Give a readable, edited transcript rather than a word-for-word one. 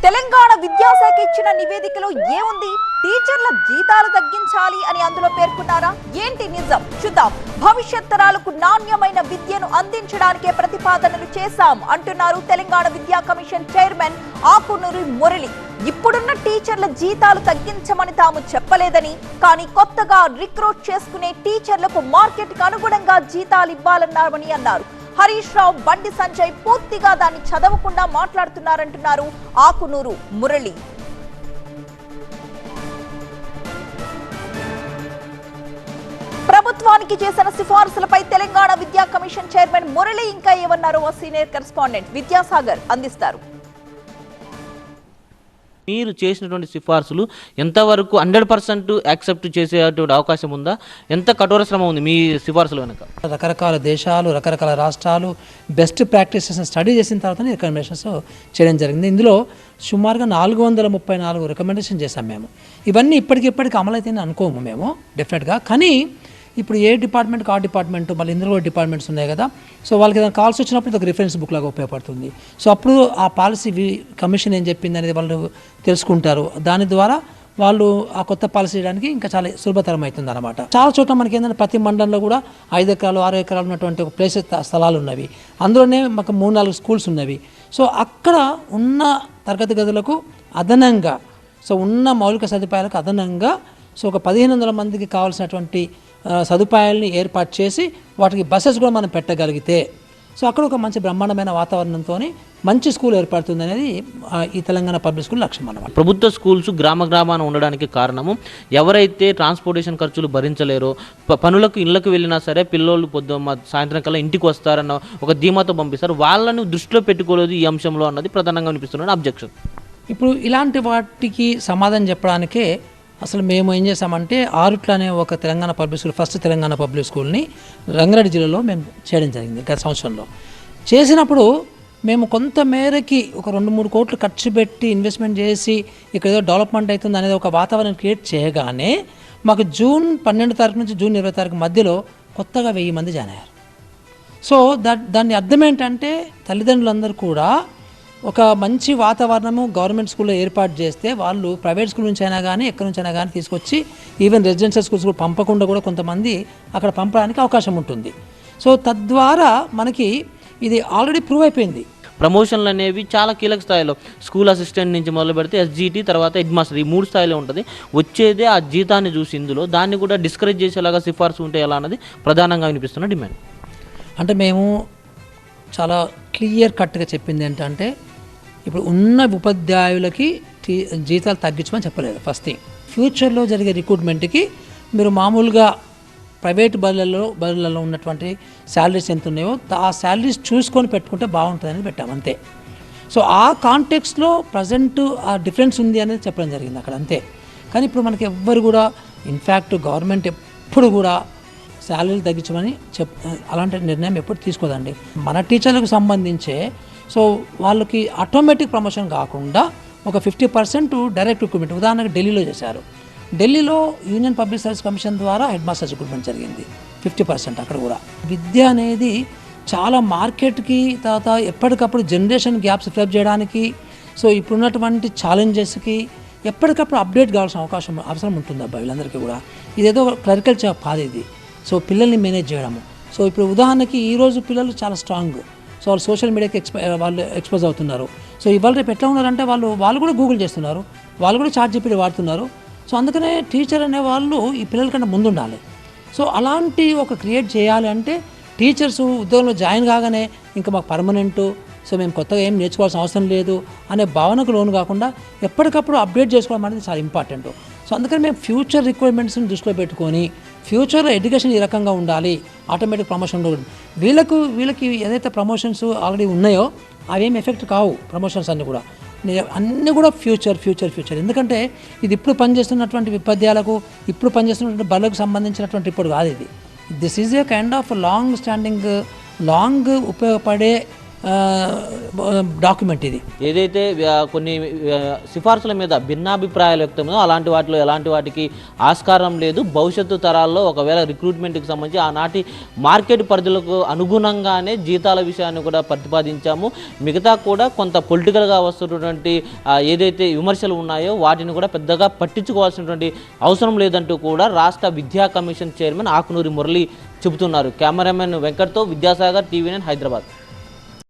తెలంగాణ విద్యాశాఖ ఇచ్చిన నివేదికలో ఏముంది? టీచర్ల జీతాలు తగ్గించాలి అని అందులో పేర్కొన్నారా? ఏంటి నిజం? చూద్దాం. భవిష్యత్ తరాలకు నాణ్యమైన విద్యను అందించడానికే ప్రతిపాదనలు చేశాం అంటున్నారు తెలంగాణ విద్యా కమిషన్ చైర్మన్ ఆకునూరి మురళి. ఇప్పుడున్న టీచర్ల జీతాలు తగ్గించమని తాము చెప్పలేదని, కానీ కొత్తగా రిక్రూట్ చేసుకునే టీచర్లకు మార్కెట్కి అనుగుణంగా జీతాలు ఇవ్వాలన్నారని అన్నారు. హరీష్ రావు, బండి సంజయ్ పూర్తిగా దాన్ని చదవకుండా మాట్లాడుతున్నారంటున్నారు ఆకునూరు మురళి. ప్రభుత్వానికి చేసిన సిఫార్సులపై తెలంగాణ విద్యా కమిషన్ చైర్మన్ మురళి ఇంకా ఏమన్నారో సీనియర్ కరెస్పాండెంట్ విద్యాసాగర్ అందిస్తారు. మీరు చేసినటువంటి సిఫార్సులు ఎంతవరకు 100% యాక్సెప్ట్ చేసేటువంటి అవకాశం ఉందా? ఎంత కఠోర శ్రమ ఉంది మీ సిఫార్సులు వెనుక? రకరకాల దేశాలు, రకరకాల రాష్ట్రాలు బెస్ట్ ప్రాక్టీసెస్ స్టడీ చేసిన తర్వాత రికమెండేషన్స్ చేయడం జరిగింది. ఇందులో సుమారుగా 434 రికమెండేషన్ చేశాం మేము. ఇవన్నీ ఇప్పటికిప్పటికి అమలైతేనే అనుకోము మేము డెఫినెట్గా. కానీ ఇప్పుడు ఏ డిపార్ట్మెంట్కి ఆ డిపార్ట్మెంట్, మళ్ళీ ఇందులో డిపార్ట్మెంట్స్ ఉన్నాయి కదా, సో వాళ్ళకి ఏదైనా కాల్స్ వచ్చినప్పుడు ఒక రిఫరెన్స్ బుక్ లాగా ఉపయోగపడుతుంది. సో అప్పుడు ఆ పాలసీ కమిషన్ ఏం చెప్పింది అనేది వాళ్ళు తెలుసుకుంటారు. దాని ద్వారా వాళ్ళు ఆ కొత్త పాలసీ చేయడానికి ఇంకా చాలా సులభతరం అవుతుంది అనమాట. చాలా చోట్ల మనకి ఏంటంటే ప్రతి మండలంలో కూడా 5 ఎకరాలు 6 ఎకరాలు ఉన్నటువంటి ఒక ప్లేసెస్ స్థలాలు ఉన్నవి. అందులోనే మాకు 3-4 స్కూల్స్ ఉన్నవి. సో అక్కడ ఉన్న తరగతి గదులకు అదనంగా, సో ఉన్న మౌలిక సదుపాయాలకు అదనంగా సో ఒక 1500 మందికి కావాల్సినటువంటి సదుపాయాలని ఏర్పాటు చేసి వాటికి బస్సెస్ కూడా మనం పెట్టగలిగితే సో అక్కడ ఒక మంచి బ్రహ్మాండమైన వాతావరణంతో మంచి స్కూల్ ఏర్పడుతుంది అనేది ఈ తెలంగాణ పబ్లిక్ స్కూల్ లక్ష్యం అన్నమాట. ప్రభుత్వ స్కూల్స్ గ్రామాన ఉండడానికి కారణము ఎవరైతే ట్రాన్స్పోర్టేషన్ ఖర్చులు భరించలేరో, పనులకు ఇళ్లకు వెళ్ళినా సరే పిల్లోళ్ళు సాయంత్రం కల్లా ఇంటికి వస్తారన్న ఒక ధీమాతో పంపిస్తారు. వాళ్ళని దృష్టిలో పెట్టుకోలేదు ఈ అంశంలో అన్నది ప్రధానంగా వినిపిస్తున్న అబ్జెక్షన్. ఇప్పుడు ఇలాంటి వాటికి సమాధానం చెప్పడానికే అసలు మేము ఏం చేసామంటే ఆరుట్ల అనే ఒక Telangana public school, first Telangana public స్కూల్ని రంగారెడ్డి జిల్లాలో మేము చేయడం జరిగింది గత సంవత్సరంలో. చేసినప్పుడు మేము కొంత మేరకి ఒక 2-3 కోట్లు ఖర్చు పెట్టి ఇన్వెస్ట్మెంట్ చేసి ఇక్కడ ఏదో డెవలప్మెంట్ అవుతుంది అనేది ఒక వాతావరణం క్రియేట్ చేయగానే మాకు జూన్ 12 తారీఖు నుంచి జూన్ 20 తారీఖు మధ్యలో కొత్తగా 1000 మంది జాయిన్ అయ్యారు. సో దాని అర్థం ఏంటంటే తల్లిదండ్రులందరూ కూడా ఒక మంచి వాతావరణము గవర్నమెంట్ స్కూల్లో ఏర్పాటు చేస్తే వాళ్ళు ప్రైవేట్ స్కూల్ నుంచి అయినా కానీ ఎక్కడి నుంచి అయినా కానీ తీసుకొచ్చి ఈవెన్ రెసిడెన్షియల్ స్కూల్స్ కూడా పంపకుండా కూడా కొంతమంది అక్కడ పంపడానికి అవకాశం ఉంటుంది. సో తద్వారా మనకి ఇది ఆల్రెడీ ప్రూవ్ అయిపోయింది. ప్రమోషన్లు అనేవి చాలా కీలక స్థాయిలో స్కూల్ అసిస్టెంట్ నుంచి మొదలు పెడితే ఎస్జిటి, తర్వాత హెడ్ మాస్టర్, ఈ 3 స్థాయిలో ఉంటుంది. వచ్చేదే ఆ జీతాన్ని చూసి ఇందులో దాన్ని కూడా డిస్కరేజ్ చేసేలాగా సిఫార్సు ఉంటే ఎలా అన్నది ప్రధానంగా వినిపిస్తున్న డిమాండ్. అంటే మేము చాలా క్లియర్ కట్గా చెప్పింది ఏంటంటే ఇప్పుడు ఉన్న ఉపాధ్యాయులకి జీతాలు తగ్గించమని చెప్పలేదు. ఫస్ట్ థింగ్, ఫ్యూచర్లో జరిగే రిక్రూట్మెంట్కి మీరు మామూలుగా ప్రైవేట్ బడులలో ఉన్నటువంటి శాలరీస్ ఎంత ఉన్నాయో ఆ శాలరీస్ చూసుకొని పెట్టుకుంటే బాగుంటుందని పెట్టాము అంతే. సో ఆ కాంటెక్స్లో ప్రజెంట్ ఆ డిఫరెన్స్ ఉంది అనేది చెప్పడం జరిగింది అక్కడ అంతే. కానీ ఇప్పుడు మనకి ఎవ్వరు కూడా ఇన్ఫ్యాక్ట్ గవర్నమెంట్ ఎప్పుడు కూడా శాలరీలు తగ్గించమని అలాంటి నిర్ణయం ఎప్పుడు తీసుకోదండి. మన టీచర్లకు సంబంధించే సో వాళ్ళకి ఆటోమేటిక్ ప్రమోషన్ కాకుండా ఒక 50% డైరెక్ట్ రిక్రూట్మెంట్ ఉదాహరణకు ఢిల్లీలో చేశారు. ఢిల్లీలో యూనియన్ పబ్లిక్ సర్వీస్ కమిషన్ ద్వారా హెడ్ మాస్టర్స్ రిక్రూట్మెంట్ జరిగింది 50%. అక్కడ కూడా విద్య అనేది చాలా మార్కెట్కి, తర్వాత ఎప్పటికప్పుడు జనరేషన్ గ్యాప్స్ ఫిలప్ చేయడానికి, సో ఇప్పుడున్నటువంటి ఛాలెంజెస్కి ఎప్పటికప్పుడు అప్డేట్ కావాల్సిన అవసరం ఉంటుంది అబ్బా వీళ్ళందరికీ కూడా. ఇదేదో క్లరికల్ జాబ్ కాదు ఇది. సో పిల్లల్ని మేనేజ్ చేయడము. సో ఇప్పుడు ఉదాహరణకి ఈరోజు పిల్లలు చాలా స్ట్రాంగ్, సో వాళ్ళు సోషల్ మీడియాకి వాళ్ళు ఎక్స్పోజ్ అవుతున్నారు. సో ఇవాళ రేపు ఎట్లా ఉన్నారంటే వాళ్ళు కూడా గూగుల్ చేస్తున్నారు, వాళ్ళు కూడా ChatGPT వాడుతున్నారు. సో అందుకనే టీచర్ అనే వాళ్ళు ఈ పిల్లల కంటే ముందు ఉండాలి. సో అలాంటి ఒక క్రియేట్ చేయాలి అంటే టీచర్స్ ఉద్యోగంలో జాయిన్ కాగానే ఇంకా మాకు పర్మనెంటు, సో మేము కొత్తగా ఏం నేర్చుకోవాల్సిన అవసరం లేదు అనే భావనకు లోను కాకుండా ఎప్పటికప్పుడు అప్డేట్ చేసుకోవడం అనేది చాలా ఇంపార్టెంట్. సో అందుకని మేము ఫ్యూచర్ రిక్వైర్మెంట్స్ని దృష్టిలో పెట్టుకొని ఫ్యూచర్లో ఎడ్యుకేషన్ ఈ రకంగా ఉండాలి, ఆటోమేటిక్ ప్రమోషన్ ఉండదు. వీళ్ళకి ఏదైతే ప్రమోషన్స్ ఆల్రెడీ ఉన్నాయో అవేం ఎఫెక్ట్ కావు ప్రమోషన్స్ అన్నీ కూడా ఫ్యూచర్. ఎందుకంటే ఇది ఇప్పుడు పనిచేస్తున్నటువంటి విపద్యాలకు, ఇప్పుడు పనిచేస్తున్నటువంటి బలకు సంబంధించినటువంటి ఇప్పుడు కాదు ఇది. This is a kind of long ఉపయోగపడే డాక్యుమెంట్ ఇది. ఏదైతే కొన్ని సిఫార్సుల మీద భిన్నాభిప్రాయాలు వ్యక్తమో అలాంటి వాటిలో ఎలాంటి వాటికి ఆస్కారం లేదు. భవిష్యత్తు తరాల్లో ఒకవేళ రిక్రూట్మెంట్కి సంబంధించి ఆనాటి మార్కెట్ పరిధులకు అనుగుణంగానే జీతాల విషయాన్ని కూడా ప్రతిపాదించాము. మిగతా కూడా కొంత పొలిటికల్గా వస్తున్నటువంటి ఏదైతే విమర్శలు ఉన్నాయో వాటిని కూడా పెద్దగా పట్టించుకోవాల్సినటువంటి అవసరం లేదంటూ కూడా రాష్ట్ర విద్యా కమిషన్ చైర్మన్ ఆకునూరి మురళి చెబుతున్నారు. కెమెరామెన్ వెంకట్తో విద్యాసాగర్, టీవీ9 హైదరాబాద్.